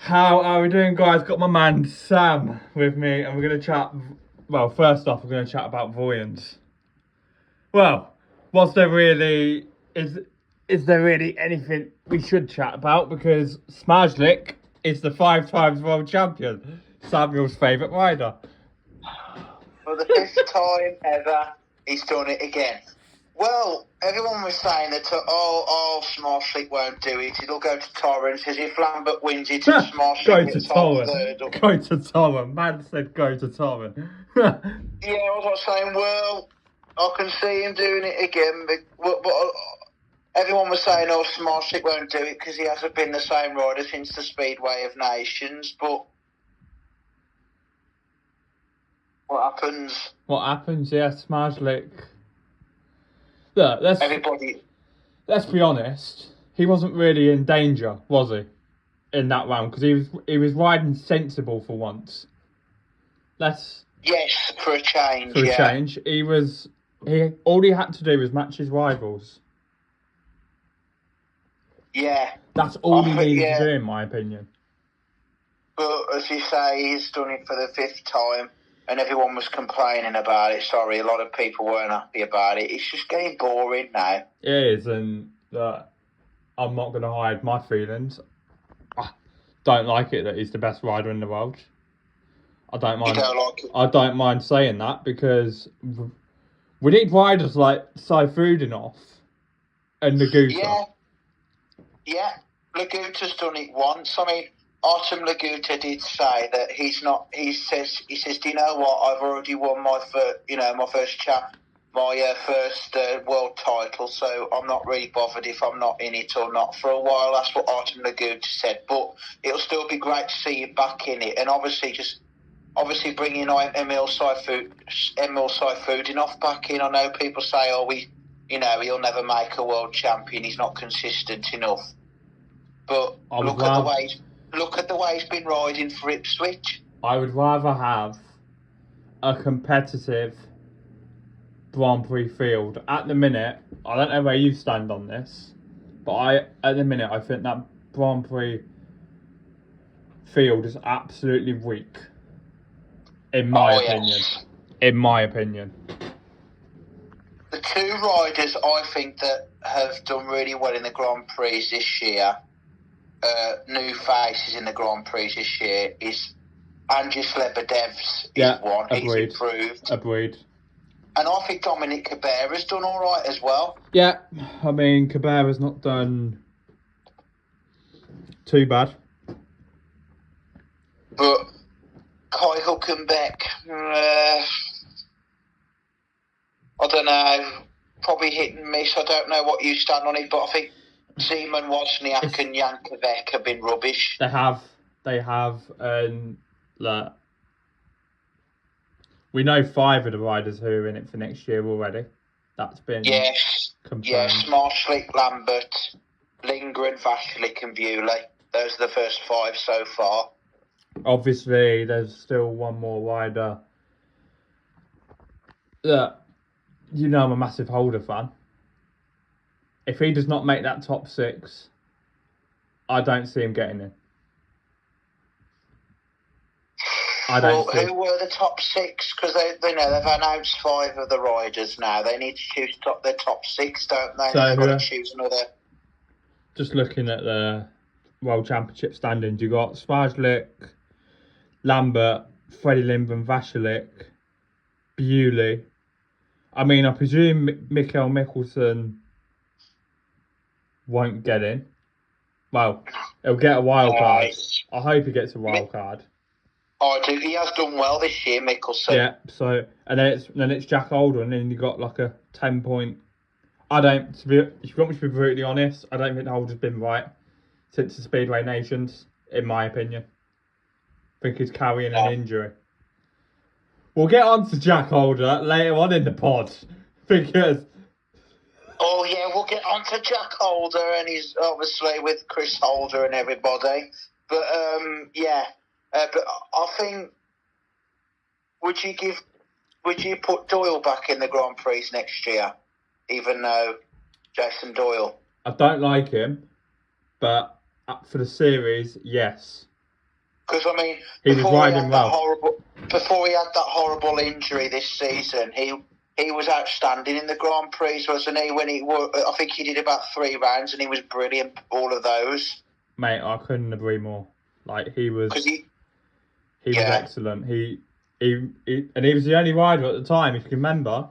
How are we doing, guys? Got my man Sam with me, and we're going to chat. Well, first off, we're going to chat about Voyans. Well, was there really is there really anything we should chat about? Because Zmarzilk is the 5 times world champion, Samuel's favourite rider. For the 5th time ever, he's done it again. Well, everyone was saying that, Zmarzilk won't do it. It'll go to Torrance, because if Lambert wins it, Zmarzilk Go to gets on Torrance. third. Go to Torrance. Man said go to Torrance. Yeah, I was saying, well, I can see him doing it again, but everyone was saying, Zmarzilk won't do it because he hasn't been the same rider since the Speedway of Nations, but what happens? What happens? Yeah, Zmarzilk. Look, let's be honest. He wasn't really in danger, was he? In that round, because he was riding sensible for once. Yes, for a change. All he had to do was match his rivals. Yeah. That's all he needed to do, in my opinion. But as you say, he's done it for the 5th time, and everyone was complaining about it. Sorry, a lot of people weren't happy about it. It's just getting boring now. It is, and I'm not going to hide my feelings. I don't like it that he's the best rider in the world. I don't mind. You don't like it? I don't mind saying that, because we need riders like Saifudinov and Laguta. Yeah. Laguta's done it once. I mean, Artem Laguta did say that he's not. He says, do you know what? I've already won my first world title, so I'm not really bothered if I'm not in it or not for a while. That's what Artem Laguta said. But it'll still be great to see you back in it, and obviously bringing Emil Saifudinov back in. I know people say, he'll never make a world champion. He's not consistent enough. But look at the way he's been riding for Ipswich. I would rather have a competitive Grand Prix field. At the minute, I don't know where you stand on this, but I think that Grand Prix field is absolutely weak. In my opinion. In my opinion. The 2 riders I think that have done really well in the Grand Prix this year, new faces in the Grand Prix this year, is Andris Lebedev's one. Agreed. He's improved. Agreed. And I think Dominic Cabrera's done all right as well. Yeah, I mean, Cabrera's not done too bad. But Kai Hülkenberg, I don't know, probably hit and miss. I don't know what you stand on it, but I think Zeman, Wozniak and Jankovic have been rubbish. They have, and look, we know 5 of the riders who are in it for next year already. That's been confirmed. Yes, Zmarzilk, Lambert, Lindgren, Vasilik and Bewley. Those are the first 5 so far. Obviously, there's still one more rider. Look, I'm a massive Holder fan. If he does not make that top 6, I don't see him getting in. Who were the top 6? Because they've announced 5 of the riders now. They need to choose their top 6, don't they? So they've got to choose another. Just looking at the World Championship standings, you got Zmarzilk, Lambert, Freddie Lindgren, Vasilik, Bewley. I mean, I presume Mikael Mikkelsen won't get in. Well, he'll get a wild card. I hope he gets a wild card. I do. He has done well this year, Mikkelsen. Yeah. So, and then it's Jack Holder, and then you got like a 10-point. If you want me to be brutally honest, I don't think Holder's been right since the Speedway Nations, in my opinion. I think he's carrying an injury. We'll get on to Jack Holder later on in the pod, because... Oh, yeah, we'll get on to Jack Holder, and he's obviously with Chris Holder and everybody. But, but I think... Would you put Doyle back in the Grand Prix next year, even though Jason Doyle? I don't like him, but for the series, yes. Because I mean, He was riding well. Before he had that horrible injury this season, he was outstanding in the Grand Prix, wasn't he? I think he did about 3 rounds, and he was brilliant all of those. Mate, I couldn't agree more. Like he was was excellent. He was the only rider at the time, if you can remember.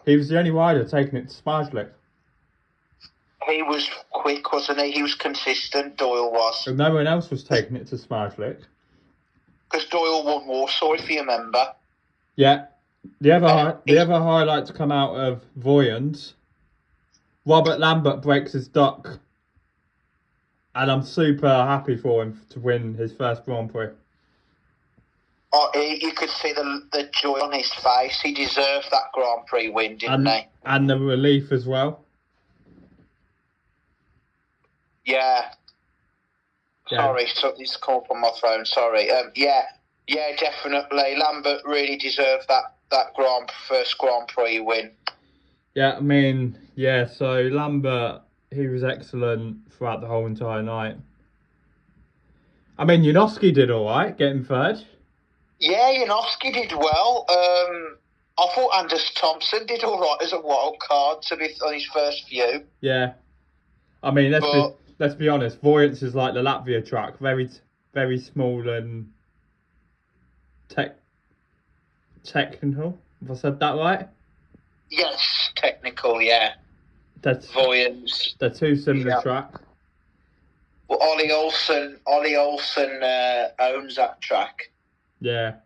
He was the only rider taking it to zmarzilk. He was quick, wasn't he? He was consistent, Doyle was. And no one else was taking it to zmarzilk. Because Doyle won Warsaw, if you remember. Yeah. The other highlight to come out of Voyens, Robert Lambert breaks his duck. And I'm super happy for him to win his first Grand Prix. Oh, you could see the joy on his face. He deserved that Grand Prix win, didn't he? And the relief as well. Yeah. Sorry, something's come up on my phone. Sorry. Yeah, definitely. Lambert really deserved that first Grand Prix win. Yeah, I mean, yeah. So Lambert, he was excellent throughout the whole entire night. I mean, Janowski did all right, getting third. Yeah, Janowski did well. I thought Anders Thompson did all right as a wild card to be on his first few. Yeah. I mean, let's be honest. Voyens is like the Latvia track, very, very small and technical. Have I said that right? Yes, technical. Yeah. Voyens. They're two similar tracks. Well, Ollie Olsen owns that track. Yeah.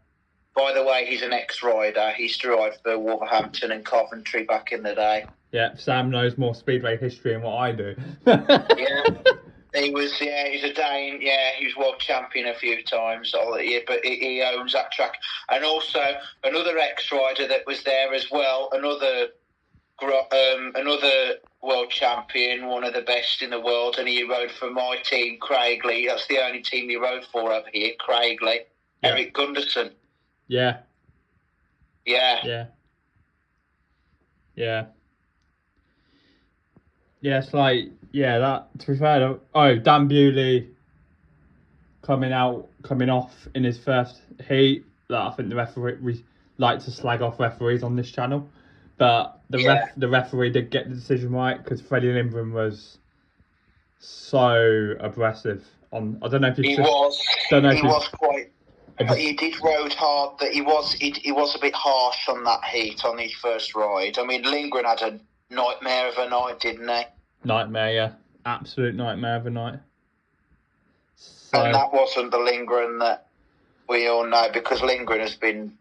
By the way, he's an ex-rider. He used to ride for Wolverhampton and Coventry back in the day. Yeah, Sam knows more Speedway history than what I do. Yeah, he's a Dane. Yeah, he was world champion a few times. But he owns that track. And also another ex-rider that was there as well. Another world champion, one of the best in the world, and he rode for my team, Craigley. That's the only team he rode for over here, Craigley. Yeah. Eric Gunderson. Yeah. Yeah. Yeah. Yeah. Yeah, it's like, that, to be fair, Dan Bewley coming off in his first heat. I think the referee, we like to slag off referees on this channel, but the referee did get the decision right, because Freddie Lindgren was so aggressive on. I don't know if you. He was quite. He did ride hard. That he was a bit harsh on that heat on his first ride. I mean, Lindgren had a nightmare of a night, didn't he? Nightmare, yeah, absolute nightmare of a night. So, and that wasn't the Lindgren that we all know, because Lindgren has been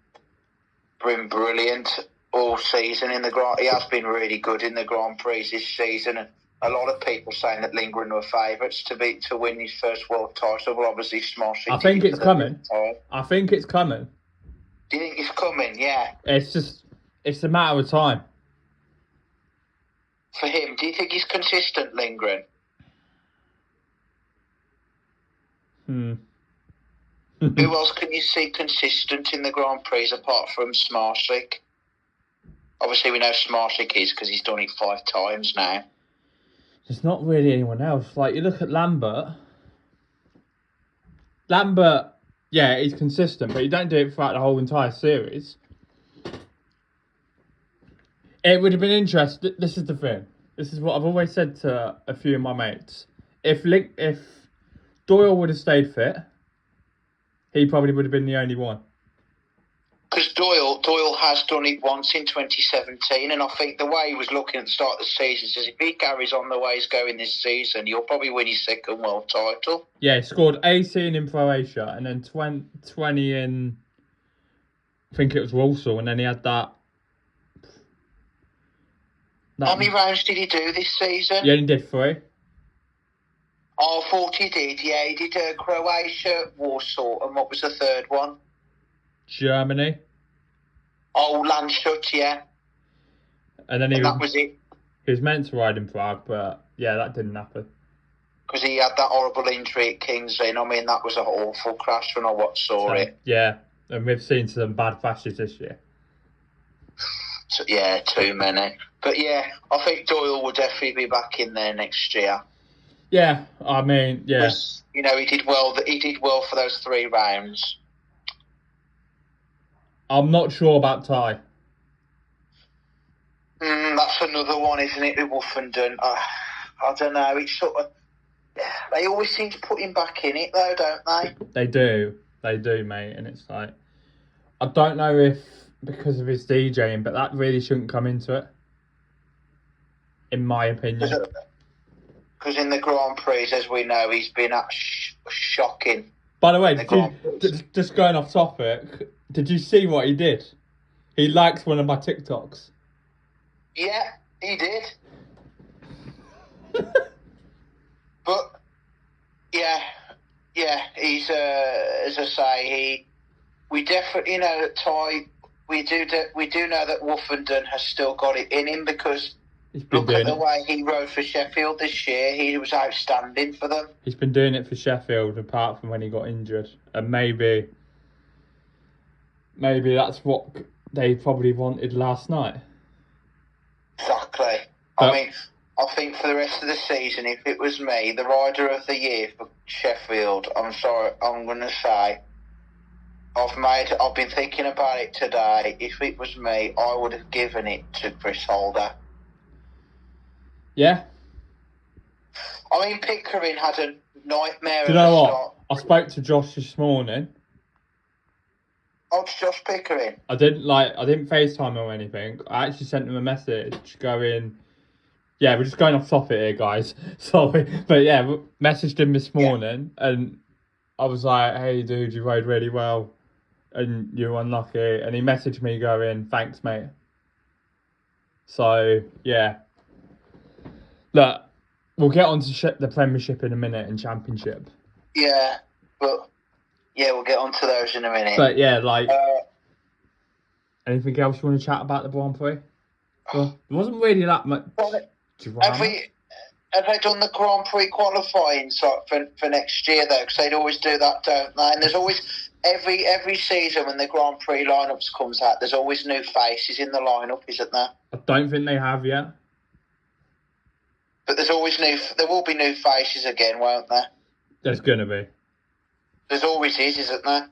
brilliant all season in the Grand. He has been really good in the Grand Prix this season, and a lot of people saying that Lindgren were favourites to win his first world title. Well, obviously, smashing. I think it's coming. I think it's coming. Do you think it's coming? Yeah. It's a matter of time. For him, do you think he's consistent, Lindgren? Who else can you see consistent in the Grand Prix apart from Zmarzilk? Obviously, we know Zmarzilk is, because he's done it 5 times now. There's not really anyone else. Like, you look at Lambert. Lambert, yeah, he's consistent, but you don't do it throughout the whole entire series. It would have been interesting. This is the thing. This is what I've always said to a few of my mates. If Doyle would have stayed fit, he probably would have been the only one. Because Doyle has done it once in 2017, and I think the way he was looking at the start of the season says if he carries on the way he's going this season, he'll probably win his second world title. Yeah, he scored 18 in Croatia and then 20 in, I think it was Warsaw, and then he had that. How many rounds did he do this season? He only did 3. Oh, I thought he did. Yeah, he did Croatia, Warsaw, and what was the third one? Germany. Oh, Landshut, yeah. And then that was it. He was meant to ride in Prague, but yeah, that didn't happen. Because he had that horrible injury at Kingsley, and I mean, that was an awful crash when I saw it. Yeah, and we've seen some bad crashes this year. Yeah, too many. But yeah, I think Doyle will definitely be back in there next year. Yeah, I mean, yeah. Because, you know, he did well. He did well for those 3 rounds. I'm not sure about Ty. That's another one, isn't it, with Woofenden? I don't know. It's sort of... They always seem to put him back in it, though, don't they? They do, mate. And it's like, I don't know if because of his DJing, but that really shouldn't come into it, in my opinion. Because in the Grand Prix, as we know, he's been shocking. By the way, just going off topic, did you see what he did? He liked one of my TikToks. Yeah, he did. But yeah, he's as I say, we definitely know that Ty. We do know that Woofenden has still got it in him, because look at the way he rode for Sheffield this year. He was outstanding for them. He's been doing it for Sheffield, apart from when he got injured, and maybe that's what they probably wanted last night. Exactly. I mean, I think for the rest of the season, if it was me, the rider of the year for Sheffield, I'm sorry, I'm going to say, I've been thinking about it today. If it was me, I would have given it to Chris Holder. Yeah. I mean, Pickering had a nightmare. Do you know what? I spoke to Josh this morning. Oh, it's Josh Pickering. I didn't FaceTime him or anything. I actually sent him a message going, yeah, we're just going off topic here, guys. Sorry. But yeah, messaged him this morning, and I was like, hey, dude, you rode really well, and you were unlucky. And he messaged me going, thanks, mate. So, yeah. Look, we'll get on to the Premiership in a minute and Championship. Yeah, but... Yeah, we'll get onto those in a minute. But yeah, like, anything else you want to chat about the Grand Prix? Well, there wasn't really that much drama. Have they done the Grand Prix qualifying for next year, though? Because they'd always do that, don't they? And there's always, every season when the Grand Prix lineups comes out, there's always new faces in the lineup, isn't there? I don't think they have yet. But there will be new faces again, won't there? There's going to be. There's always is, isn't there?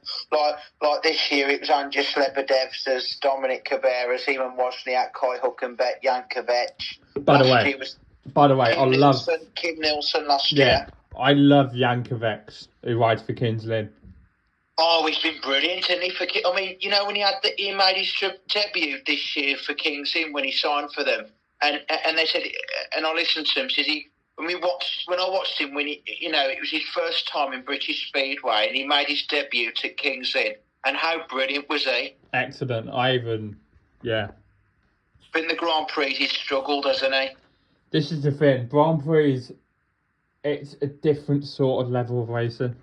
Like this year, it was Andrzej Lebedevs, there's Dominic Caveras, Eamon Wozniak, Kai Hülkenberg, Jankovic. By the way, I love Kim Nielsen last year. I love Jankovic, who rides for Kings Lynn. Oh, he's been brilliant, hasn't he? I mean, you know, when he made his debut this year for Kings Lynn when he signed for them, and they said, and I listened to him, says he. When I watched him, it was his first time in British Speedway, and he made his debut at Kings Lynn. And how brilliant was he? Excellent. Yeah. In the Grand Prix, he's struggled, hasn't he? This is the thing. Grand Prix, it's a different sort of level of racing.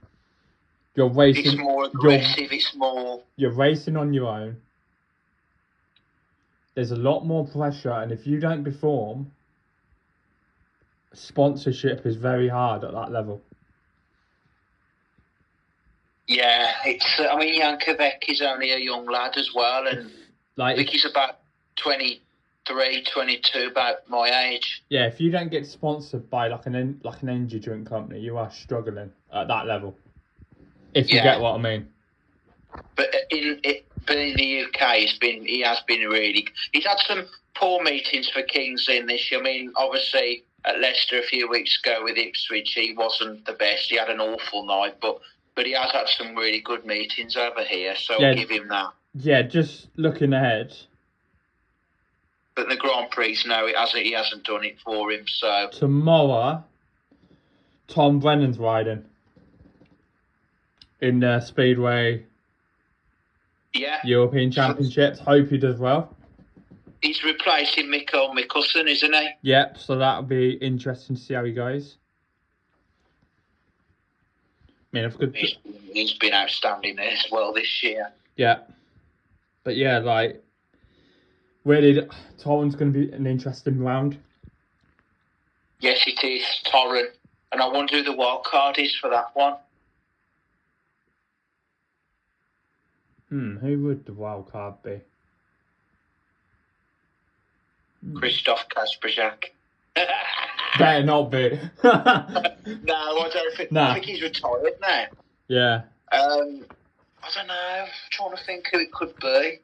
You're racing. It's more aggressive. It's more. You're racing on your own. There's a lot more pressure, and if you don't perform, sponsorship is very hard at that level. Yeah, I mean, Jankovic is only a young lad as well, and I think he's about 23, 22, about my age. Yeah, if you don't get sponsored by like an energy drink company, you are struggling at that level. If you get what I mean. But in the UK, he has been really. He's had some poor meetings for Kings Lynn this year. I mean, obviously at Leicester a few weeks ago with Ipswich, he wasn't the best. He had an awful night, but he has had some really good meetings over here, so I'll give him that. Yeah, just looking ahead. But the Grand Prix, no, he hasn't done it for him, so... Tomorrow, Tom Brennan's riding in the Speedway European Championships. Hope he does well. He's replacing Mikael Mikkelsen, isn't he? Yep, so that'll be interesting to see how he goes. I mean, he's been outstanding as well this year. Yeah. But yeah, like, really, Torrent's going to be an interesting round. Yes, it is, Torrent. And I wonder who the wild card is for that one. Who would the wild card be? Christoph Kasperzak. Better not be. No, I don't think. Nah. I think he's retired now. Yeah. I don't know. I'm trying to think who it could be.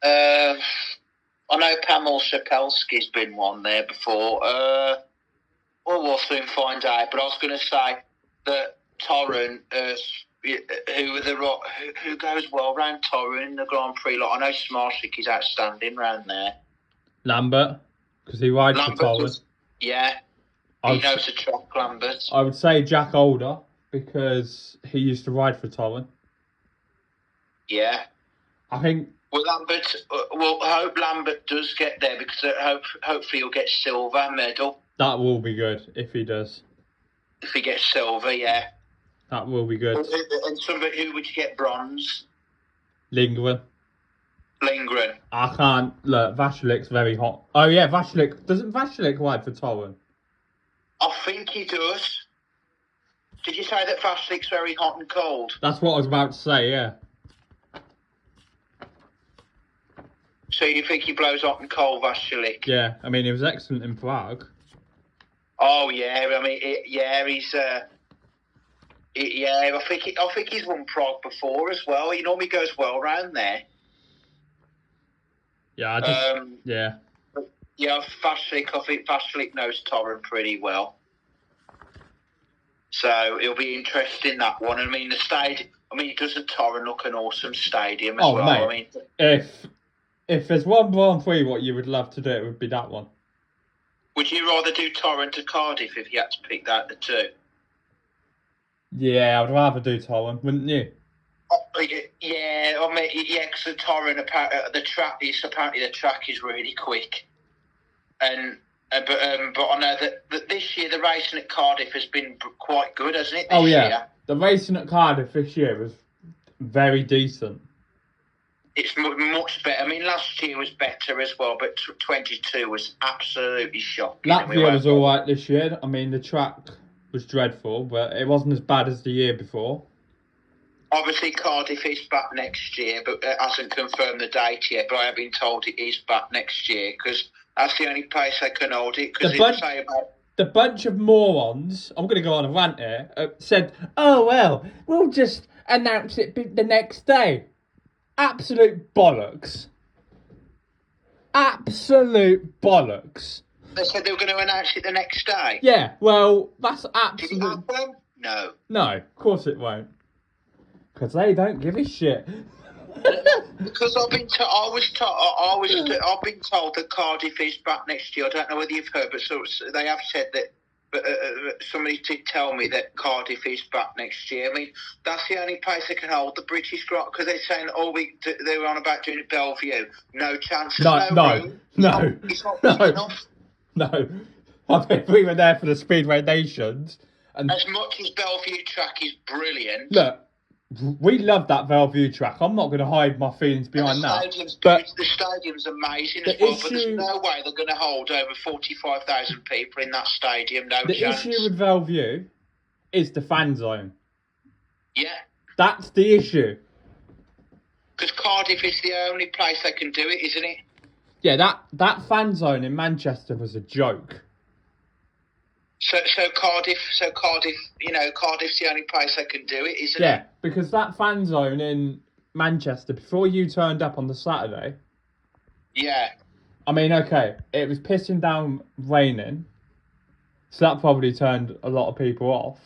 I know Pavel Sapelski's been one there before. Well, we'll soon find out. But I was going to say that Torren, who goes well round Torren in the Grand Prix. Like, I know zmarzilk is outstanding round there. Lambert, because he rides for Torren. Yeah, he knows the track, Lambert. I would say Jack Older, because he used to ride for Torren. Yeah. I think... Well, Lambert. Well, I hope Lambert does get there, because hopefully he'll get silver medal. That will be good if he does. If he gets silver, yeah. That will be good. And somebody, who would you get bronze? Lindgren. I can't... Look, Vasilik's very hot. Oh, yeah, Vasilik. Doesn't Vasilik ride for Torren? I think he does. Did you say that Vasilik's very hot and cold? That's what I was about to say, yeah. So you think he blows hot and cold, Vasilik? Yeah, I mean, he was excellent in Prague. Oh, yeah, I mean, he's... yeah, I think he's won Prague before as well. He normally goes well round there. Yeah, yeah. Yeah, Vasilik, I think Vasilik knows Torren pretty well. So it'll be interesting, that one. I mean, the stadium... I mean, doesn't Torren look an awesome stadium as well? Mate, I mean, if there's one Grand Prix what you would love to do, it would be that one. Would you rather do Torren to Cardiff if you had to pick that the two? Yeah, I'd rather do Torren, wouldn't you? Yeah, I mean, yeah, because the Torren, the track is really quick, but I know that this year the racing at Cardiff has been quite good, hasn't it? This year? The racing at Cardiff this year was very decent. It's much better. I mean, last year was better as well, but 22 was absolutely shocking. Latvia was all right this year. I mean, the track was dreadful, but it wasn't as bad as the year before. Obviously, Cardiff is back next year, but it hasn't confirmed the date yet. But I have been told it is back next year, because that's the only place they can hold it. The bunch of morons, I'm going to go on a rant here, said, oh, well, we'll just announce it the next day. Absolute bollocks. Absolute bollocks. They said they were going to announce it the next day? Yeah, well, that's absolute... Did it happen? No. No, of course it won't. Because they don't give a shit. Because I've been told that Cardiff is back next year. I don't know whether you've heard, but they have said that. But somebody did tell me that Cardiff is back next year. I mean, that's the only place they can hold the British Grand, because they're saying they were on about doing it at Bellevue. No chance. No. It's not big enough. No. I mean, we were there for the Speedway Nations. And as much as Bellevue track is brilliant. Look, we love that Bellevue track. I'm not going to hide my feelings behind that. But the stadium's amazing as well, but there's no way they're going to hold over 45,000 people in that stadium. No chance. The issue with Bellevue is the fan zone. Yeah. That's the issue. Because Cardiff is the only place they can do it, isn't it? Yeah, that fan zone in Manchester was a joke. So Cardiff, Cardiff's the only place they can do it, isn't it? Yeah, because that fan zone in Manchester, before you turned up on the Saturday... Yeah. I mean, okay, it was pissing down raining, so that probably turned a lot of people off.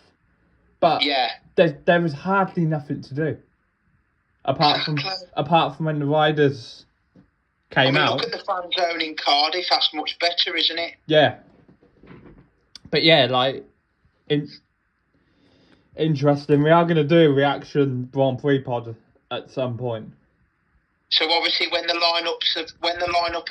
But yeah, there was hardly nothing to do. Apart from when the riders came out. Look at the fan zone in Cardiff, that's much better, isn't it? Yeah. But yeah, like, interesting. We are going to do a reaction Grand Prix pod at some point. So obviously, when the lineup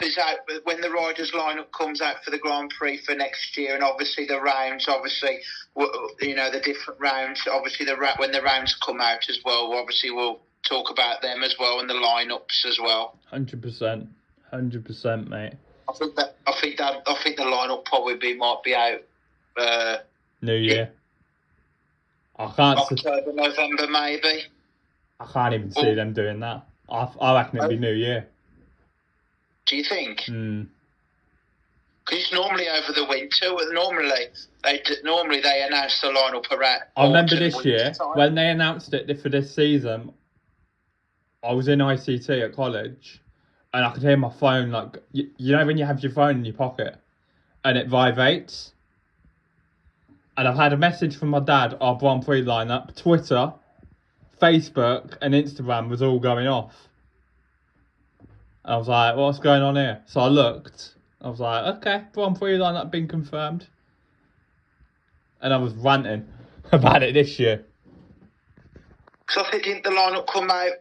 is out, when the riders' lineup comes out for the Grand Prix for next year, and obviously the rounds, the different rounds, obviously when the rounds come out as well, obviously we'll talk about them as well and the lineups as well. 100%, mate. I think the lineup probably might be out. New Year. I can't. October, November, maybe. I can't even see them doing that. I reckon it'd be New Year. Do you think? Because Because it's normally over the winter. Normally they announce the lineup around. I remember autumn, this year time. when they announced it for this season. I was in ICT at college, and I could hear my phone like you know when you have your phone in your pocket, and it vibrates. And I've had a message from my dad. Our Grand Prix lineup, Twitter, Facebook, and Instagram was all going off. And I was like, "What's going on here?" So I looked. I was like, "Okay, Grand Prix lineup been confirmed." And I was ranting about it this year. So I think didn't the lineup come out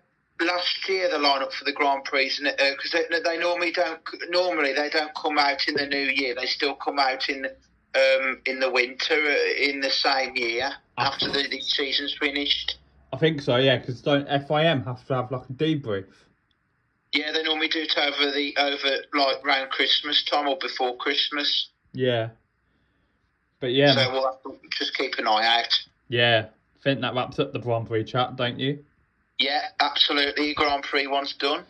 last year? The lineup for the Grand Prix, because they normally don't. Normally they don't come out in the new year. They still come out in the winter in the same year after the season's finished. I think so, yeah. Because don't FIM have to have like a debrief? Yeah, they normally do it over like around Christmas time or before Christmas. Yeah. But yeah. So we'll have to just keep an eye out. Yeah. I think that wraps up the Grand Prix chat, don't you? Yeah, absolutely. Grand Prix one's done.